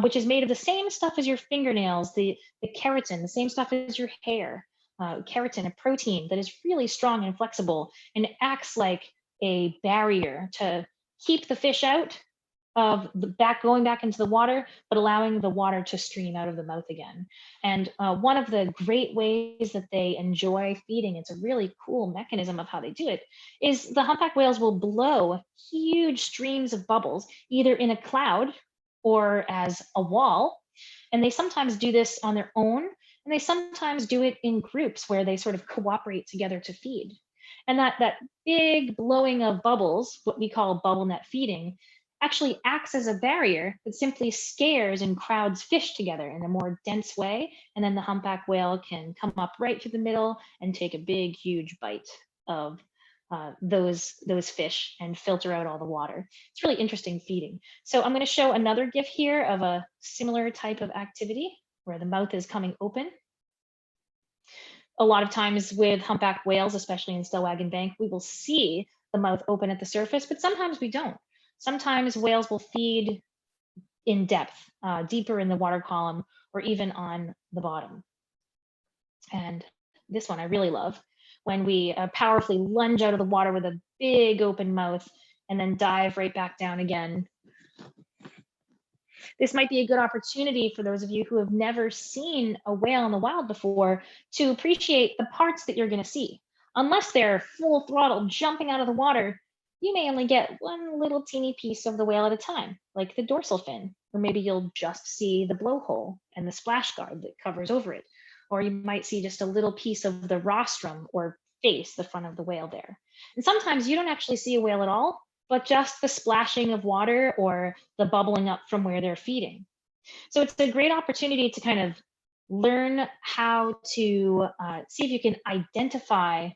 which is made of the same stuff as your fingernails, the keratin, the same stuff as your hair. Keratin, a protein that is really strong and flexible, and it acts like a barrier to keep the fish out of the going back into the water, but allowing the water to stream out of the mouth again. And one of the great ways that they enjoy feeding, it's a really cool mechanism of how they do it, is the humpback whales will blow huge streams of bubbles, either in a cloud or as a wall. And they sometimes do this on their own, and they sometimes do it in groups where they sort of cooperate together to feed. And that big blowing of bubbles, what we call bubble net feeding, actually acts as a barrier that simply scares and crowds fish together in a more dense way. And then the humpback whale can come up right through the middle and take a big, huge bite of those fish and filter out all the water. It's really interesting feeding. So I'm going to show another GIF here of a similar type of activity where the mouth is coming open. A lot of times with humpback whales, especially in Stellwagen Bank, we will see the mouth open at the surface, but sometimes we don't. Sometimes whales will feed in depth, deeper in the water column, or even on the bottom. And this one I really love, when we powerfully lunge out of the water with a big open mouth and then dive right back down again. This might be a good opportunity for those of you who have never seen a whale in the wild before to appreciate the parts that you're going to see. Unless they're full throttle jumping out of the water, you may only get one little teeny piece of the whale at a time, like the dorsal fin, or maybe you'll just see the blowhole and the splash guard that covers over it. Or you might see just a little piece of the rostrum or face, the front of the whale there. And sometimes you don't actually see a whale at all, but just the splashing of water or the bubbling up from where they're feeding. So it's a great opportunity to kind of learn how to see if you can identify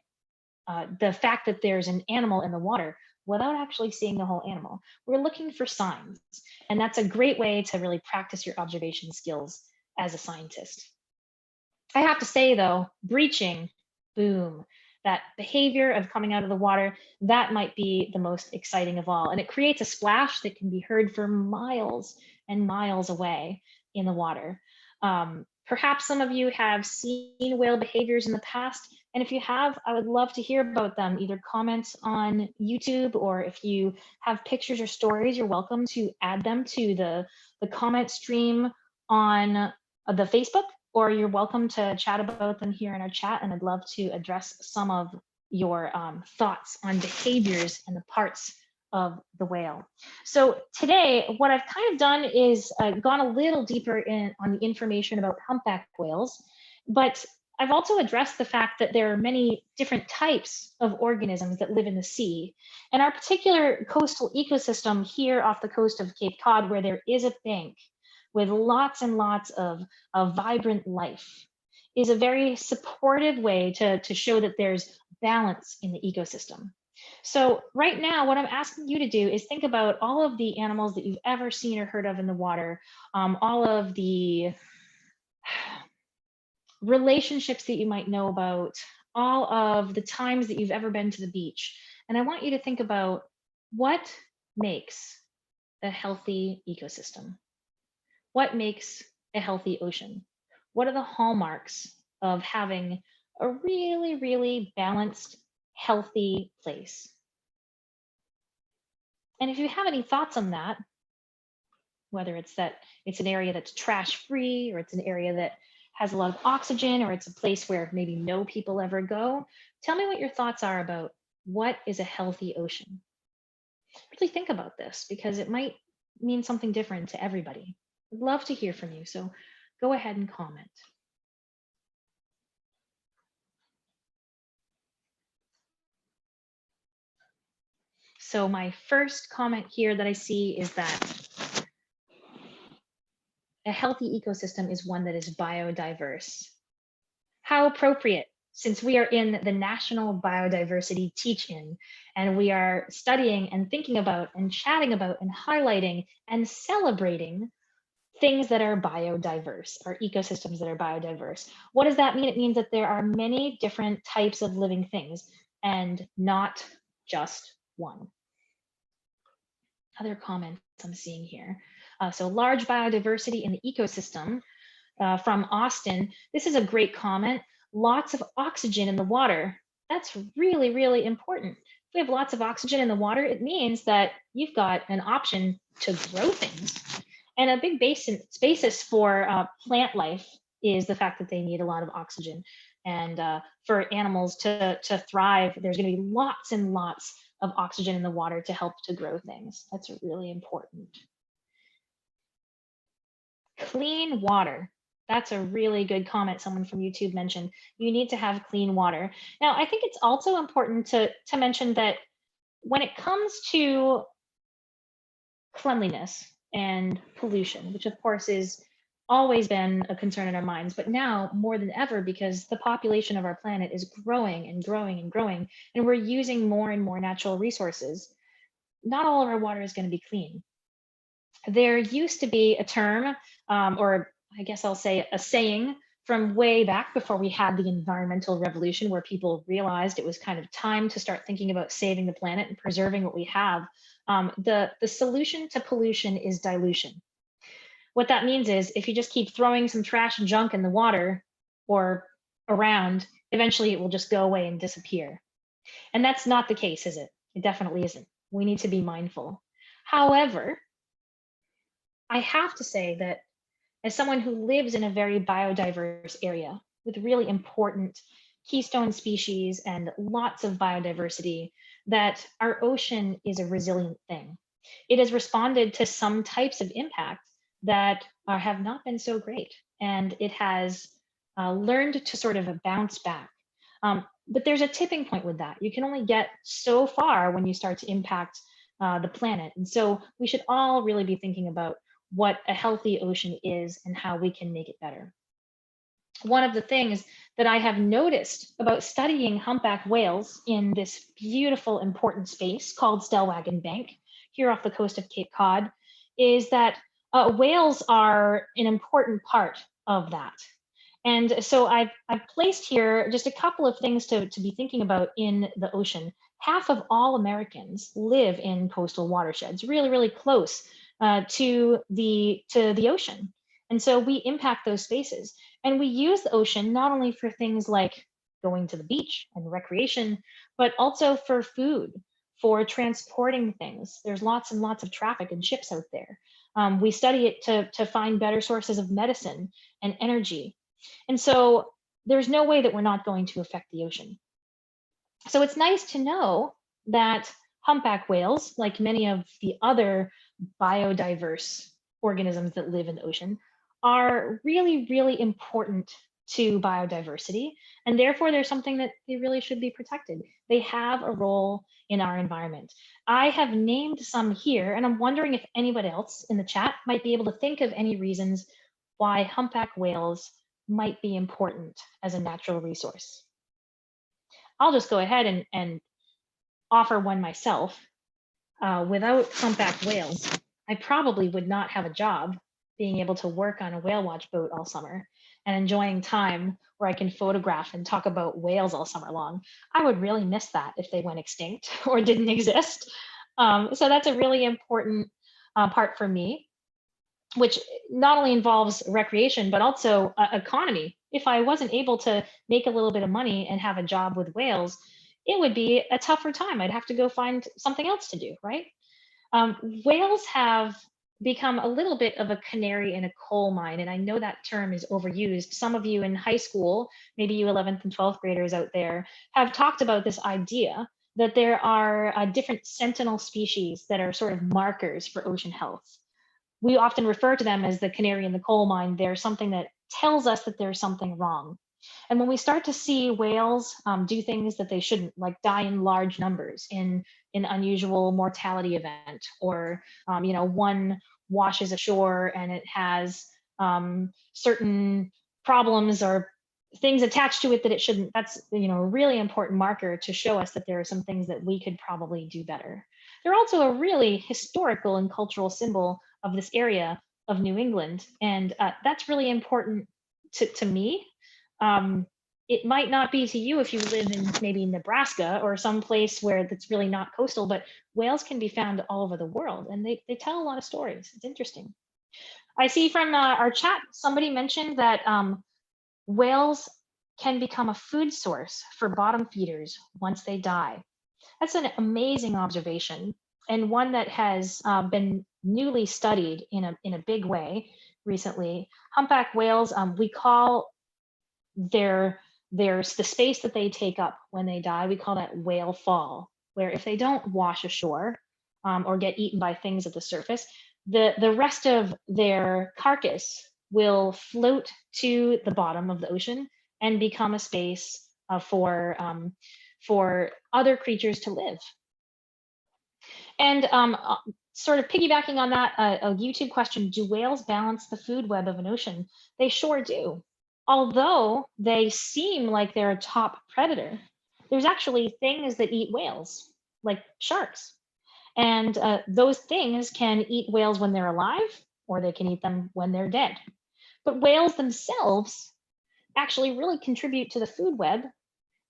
the fact that there's an animal in the water without actually seeing the whole animal. We're looking for signs, and that's a great way to really practice your observation skills as a scientist. I have to say though, breaching, boom, that behavior of coming out of the water, that might be the most exciting of all. And it creates a splash that can be heard for miles and miles away in the water. Perhaps some of you have seen whale behaviors in the past, and if you have, I would love to hear about them. Either comment on YouTube, or if you have pictures or stories, you're welcome to add them to the comment stream on the Facebook, or you're welcome to chat about them here in our chat, and I'd love to address some of your thoughts on behaviors and the parts of the whale. So today, what I've kind of done is gone a little deeper on the information about humpback whales, but I've also addressed the fact that there are many different types of organisms that live in the sea. And our particular coastal ecosystem here off the coast of Cape Cod, where there is a bank with lots and lots of vibrant life, is a very supportive way to show that there's balance in the ecosystem. So right now, what I'm asking you to do is think about all of the animals that you've ever seen or heard of in the water, all of the relationships that you might know about, all of the times that you've ever been to the beach. And I want you to think about what makes a healthy ecosystem? What makes a healthy ocean? What are the hallmarks of having a really, really balanced, healthy place? And if you have any thoughts on that, whether it's that it's an area that's trash free, or it's an area that has a lot of oxygen, or it's a place where maybe no people ever go, tell me what your thoughts are about what is a healthy ocean. Really think about this, because it might mean something different to everybody. I'd love to hear from you, so go ahead and comment. So my first comment here that I see is that a healthy ecosystem is one that is biodiverse. How appropriate, since we are in the National Biodiversity Teach In, and we are studying and thinking about and chatting about and highlighting and celebrating things that are biodiverse, or ecosystems that are biodiverse. What does that mean? It means that there are many different types of living things and not just one. Other comments I'm seeing here. So large biodiversity in the ecosystem from Austin. This is a great comment. Lots of oxygen in the water. That's really, really important. If we have lots of oxygen in the water, it means that you've got an option to grow things. And a big basis for plant life is the fact that they need a lot of oxygen. And for animals to thrive, there's going to be lots and lots of oxygen in the water to help to grow things. That's really important. Clean water. That's a really good comment someone from YouTube mentioned. You need to have clean water. Now, I think it's also important to mention that when it comes to cleanliness and pollution, which of course is always been a concern in our minds, but now more than ever, because the population of our planet is growing and growing and growing, and we're using more and more natural resources, not all of our water is going to be clean. There used to be a term, or I guess I'll say a saying from way back before we had the environmental revolution, where people realized it was kind of time to start thinking about saving the planet and preserving what we have. The solution to pollution is dilution. What that means is if you just keep throwing some trash and junk in the water or around, eventually it will just go away and disappear. And that's not the case, is it? It definitely isn't. We need to be mindful. However, I have to say that as someone who lives in a very biodiverse area with really important keystone species and lots of biodiversity, that our ocean is a resilient thing. It has responded to some types of impact that have not been so great, and it has learned to sort of bounce back. But there's a tipping point with that. You can only get so far when you start to impact the planet. And so we should all really be thinking about what a healthy ocean is and how we can make it better. One of the things that I have noticed about studying humpback whales in this beautiful, important space called Stellwagen Bank here off the coast of Cape Cod is that whales are an important part of that. And so I've placed here just a couple of things to be thinking about in the ocean. Half of all Americans live in coastal watersheds, really, really close to the ocean. And so we impact those spaces. And we use the ocean not only for things like going to the beach and recreation, but also for food, for transporting things. There's lots and lots of traffic and ships out there. We study it to find better sources of medicine and energy. And so there's no way that we're not going to affect the ocean. So it's nice to know that humpback whales, like many of the other biodiverse organisms that live in the ocean, are really, really important to biodiversity. And therefore, they're something that they really should be protected. They have a role in our environment. I have named some here, and I'm wondering if anybody else in the chat might be able to think of any reasons why humpback whales might be important as a natural resource. I'll just go ahead and offer one myself. Without humpback whales, I probably would not have a job being able to work on a whale watch boat all summer and enjoying time where I can photograph and talk about whales all summer long. I would really miss that if they went extinct or didn't exist. So that's a really important part for me, which not only involves recreation, but also economy. If I wasn't able to make a little bit of money and have a job with whales, it would be a tougher time. I'd have to go find something else to do, right? Whales have become a little bit of a canary in a coal mine, and I know that term is overused. Some of you in high school, maybe you 11th and 12th graders out there, have talked about this idea that there are different sentinel species that are sort of markers for ocean health. We often refer to them as the canary in the coal mine. They're something that tells us that there's something wrong. And when we start to see whales do things that they shouldn't, like die in large numbers in an unusual mortality event, or one washes ashore and it has certain problems or things attached to it that it shouldn't, that's a really important marker to show us that there are some things that we could probably do better. They're also a really historical and cultural symbol of this area of New England, and that's really important to me. It might not be to you if you live in maybe Nebraska or some place where that's really not coastal, but whales can be found all over the world, and they tell a lot of stories. It's interesting. I see from our chat, somebody mentioned that whales can become a food source for bottom feeders once they die. That's an amazing observation, and one that has been newly studied in a big way recently. Humpback whales, we call there's the space that they take up when they die, we call that whale fall, where if they don't wash ashore or get eaten by things at the surface, the rest of their carcass will float to the bottom of the ocean and become a space for other creatures to live. And sort of piggybacking on that, a YouTube question, do whales balance the food web of an ocean? They sure do. Although they seem like they're a top predator, there's actually things that eat whales, like sharks. And those things can eat whales when they're alive, or they can eat them when they're dead. But whales themselves actually really contribute to the food web.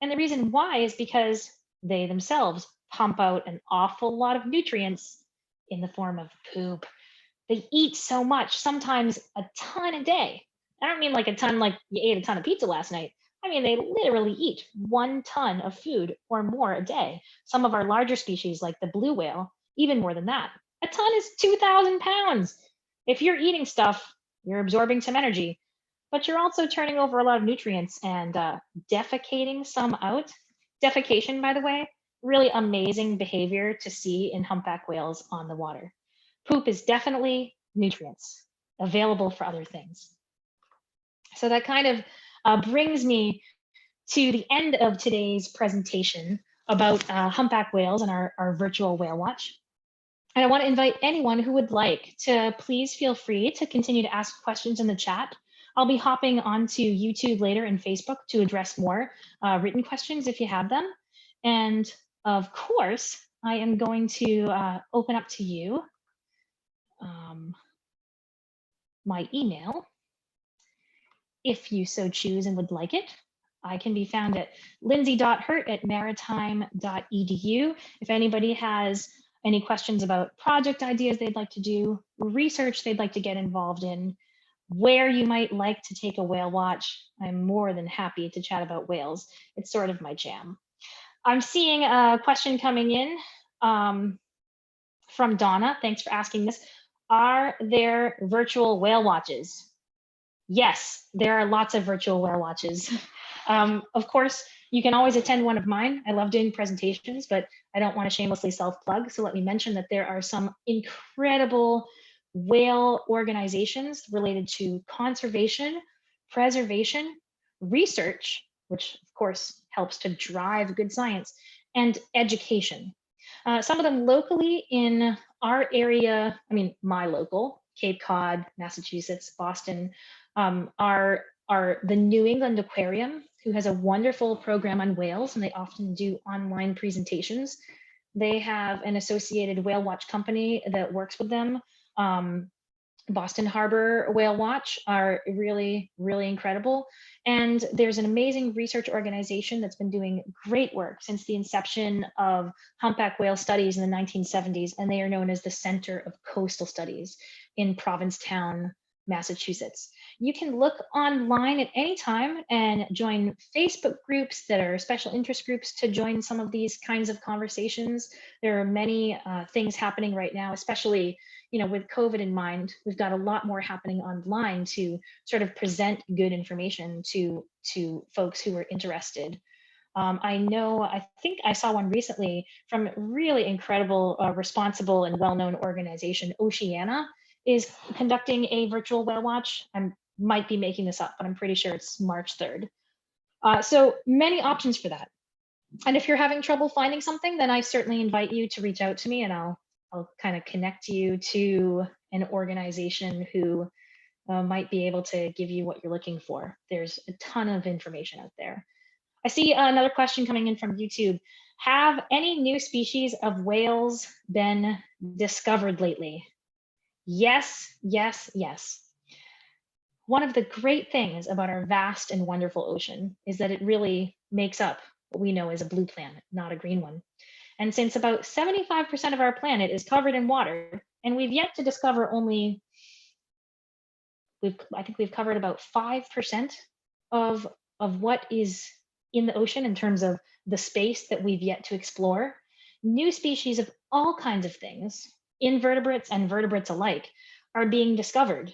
And the reason why is because they themselves pump out an awful lot of nutrients in the form of poop. They eat so much, sometimes a ton a day. I don't mean like a ton like you ate a ton of pizza last night. I mean, they literally eat 1 ton of food or more a day. Some of our larger species, like the blue whale, even more than that. A ton is 2,000 pounds. If you're eating stuff, you're absorbing some energy, but you're also turning over a lot of nutrients and defecating some out. Defecation, by the way, really amazing behavior to see in humpback whales on the water. Poop is definitely nutrients available for other things. So that kind of brings me to the end of today's presentation about humpback whales and our virtual whale watch. And I want to invite anyone who would like to please feel free to continue to ask questions in the chat. I'll be hopping onto YouTube later and Facebook to address more written questions if you have them. And of course, I am going to open up to you my email, if you so choose and would like it. I can be found at lindsay.hirt@maritime.edu. If anybody has any questions about project ideas they'd like to do, research they'd like to get involved in, where you might like to take a whale watch, I'm more than happy to chat about whales. It's sort of my jam. I'm seeing a question coming in from Donna. Thanks for asking this. Are there virtual whale watches? Yes, there are lots of virtual whale watches. Of course, you can always attend one of mine. I love doing presentations, but I don't want to shamelessly self-plug. So let me mention that there are some incredible whale organizations related to conservation, preservation, research, which of course helps to drive good science, and education. Some of them locally in our area, I mean, my local, Cape Cod, Massachusetts, Boston, are the New England Aquarium, who has a wonderful program on whales, and they often do online presentations. They have an associated whale watch company that works with them. Boston Harbor Whale Watch are really, really incredible. And there's an amazing research organization that's been doing great work since the inception of humpback whale studies in the 1970s, and they are known as the Center of Coastal Studies in Provincetown, Massachusetts. You can look online at any time and join Facebook groups that are special interest groups to join some of these kinds of conversations. There are many things happening right now, especially with COVID in mind. We've got a lot more happening online to sort of present good information to folks who are interested. I think I saw one recently from really incredible, responsible and well-known organization, Oceana, is conducting a virtual whale watch. I might be making this up, but I'm pretty sure it's March 3rd. So many options for that. And if you're having trouble finding something, then I certainly invite you to reach out to me, and I'll kind of connect you to an organization who might be able to give you what you're looking for. There's a ton of information out there. I see another question coming in from YouTube. Have any new species of whales been discovered lately? Yes, yes, yes. One of the great things about our vast and wonderful ocean is that it really makes up what we know as a blue planet, not a green one. And since about 75% of our planet is covered in water, and we've yet to discover only, I think we've covered about 5% of what is in the ocean in terms of the space that we've yet to explore. New species of all kinds of things, invertebrates and vertebrates alike, are being discovered.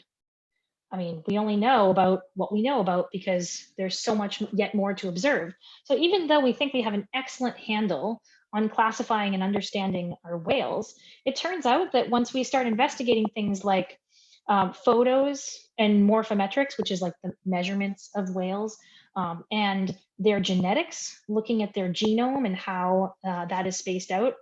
I mean, we only know about what we know about because there's so much yet more to observe. So even though we think we have an excellent handle on classifying and understanding our whales, it turns out that once we start investigating things like photos and morphometrics, which is like the measurements of whales, and their genetics, looking at their genome and how that is spaced out,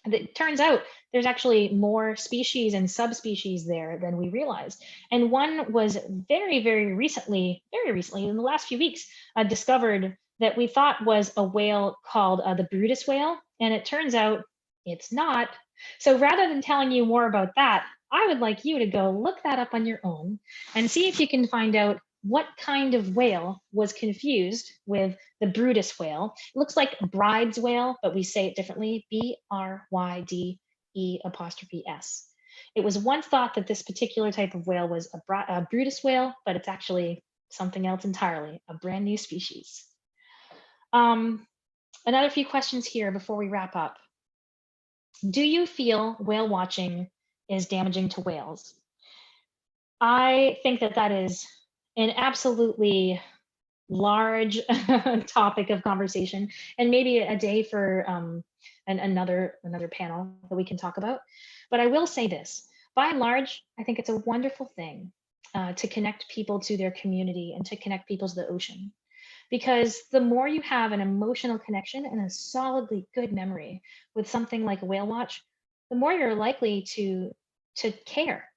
it turns out there's actually more species and subspecies there than we realized. And one was very, very recently, in the last few weeks, discovered that we thought was a whale called the Brutus whale. And it turns out it's not. So rather than telling you more about that, I would like you to go look that up on your own and see if you can find out what kind of whale was confused with the Brutus whale. It looks like Bride's whale, but we say it differently, BRYDE''S. It was once thought that this particular type of whale was a Brutus whale, but it's actually something else entirely, a brand new species. Another few questions here before we wrap up. Do you feel whale watching is damaging to whales? I think that is an absolutely large topic of conversation, and maybe a day for another panel that we can talk about. But I will say this, by and large, I think it's a wonderful thing to connect people to their community and to connect people to the ocean. Because the more you have an emotional connection and a solidly good memory with something like a whale watch, the more you're likely to care.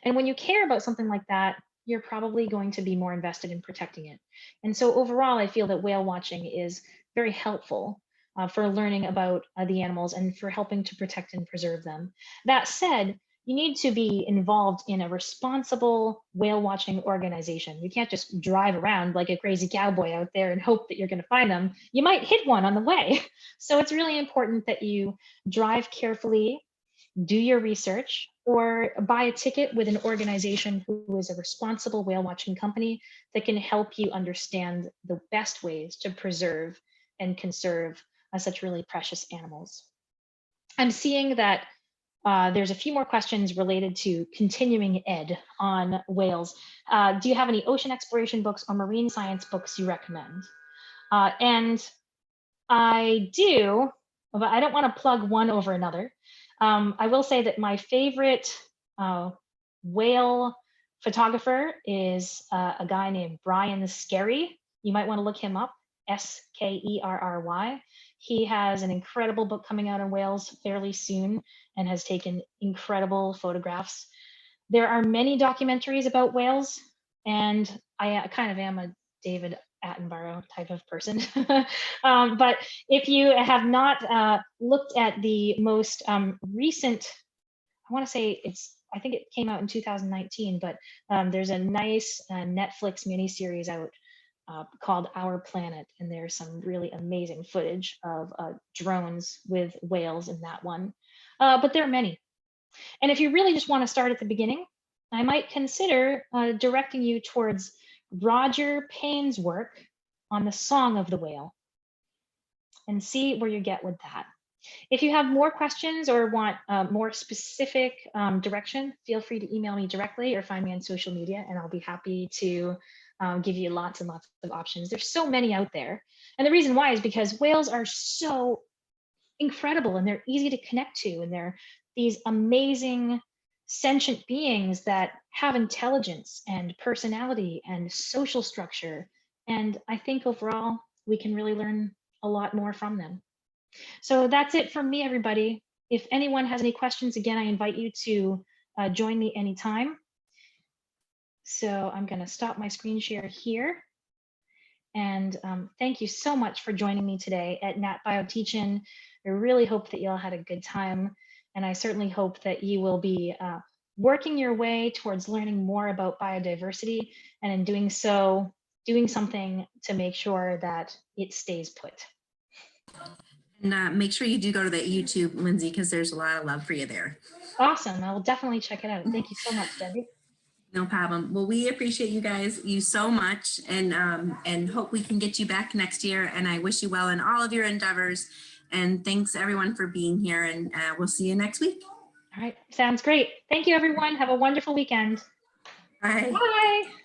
And when you care about something like that, you're probably going to be more invested in protecting it. And so overall, I feel that whale watching is very helpful for learning about the animals and for helping to protect and preserve them. That said, you need to be involved in a responsible whale watching organization. You can't just drive around like a crazy cowboy out there and hope that you're going to find them. You might hit one on the way. So it's really important that you drive carefully, do your research, or buy a ticket with an organization who is a responsible whale watching company that can help you understand the best ways to preserve and conserve such really precious animals. I'm seeing that there's a few more questions related to continuing ed on whales. Do you have any ocean exploration books or marine science books you recommend? And I do, but I don't want to plug one over another. I will say that my favorite whale photographer is a guy named Brian Skerry. You might want to look him up, Skerry. He has an incredible book coming out on whales fairly soon and has taken incredible photographs. There are many documentaries about whales, and I kind of am a David Attenborough type of person. But if you have not looked at the most recent, I want to say I think it came out in 2019, but there's a nice Netflix miniseries out called Our Planet, and there's some really amazing footage of drones with whales in that one. But there are many. And if you really just want to start at the beginning, I might consider directing you towards Roger Payne's work on the Song of the Whale and see where you get with that. If you have more questions or want more specific direction, feel free to email me directly or find me on social media, and I'll be happy to give you lots and lots of options. There's so many out there. And the reason why is because whales are so incredible and they're easy to connect to, and they're these amazing sentient beings that have intelligence and personality and social structure. And I think overall, we can really learn a lot more from them. So that's it from me, everybody. If anyone has any questions, again, I invite you to join me anytime. So I'm going to stop my screen share here. And thank you so much for joining me today at NatBio Teach In. I really hope that you all had a good time. And I certainly hope that you will be working your way towards learning more about biodiversity, and in doing so, doing something to make sure that it stays put. And make sure you do go to the YouTube, Lindsay, because there's a lot of love for you there. Awesome. I will definitely check it out. Thank you so much, Debbie. No problem. Well, we appreciate you so much, and hope we can get you back next year. And I wish you well in all of your endeavors. And thanks everyone for being here, and we'll see you next week. All right. Sounds great. Thank you, everyone. Have a wonderful weekend. Bye. Bye.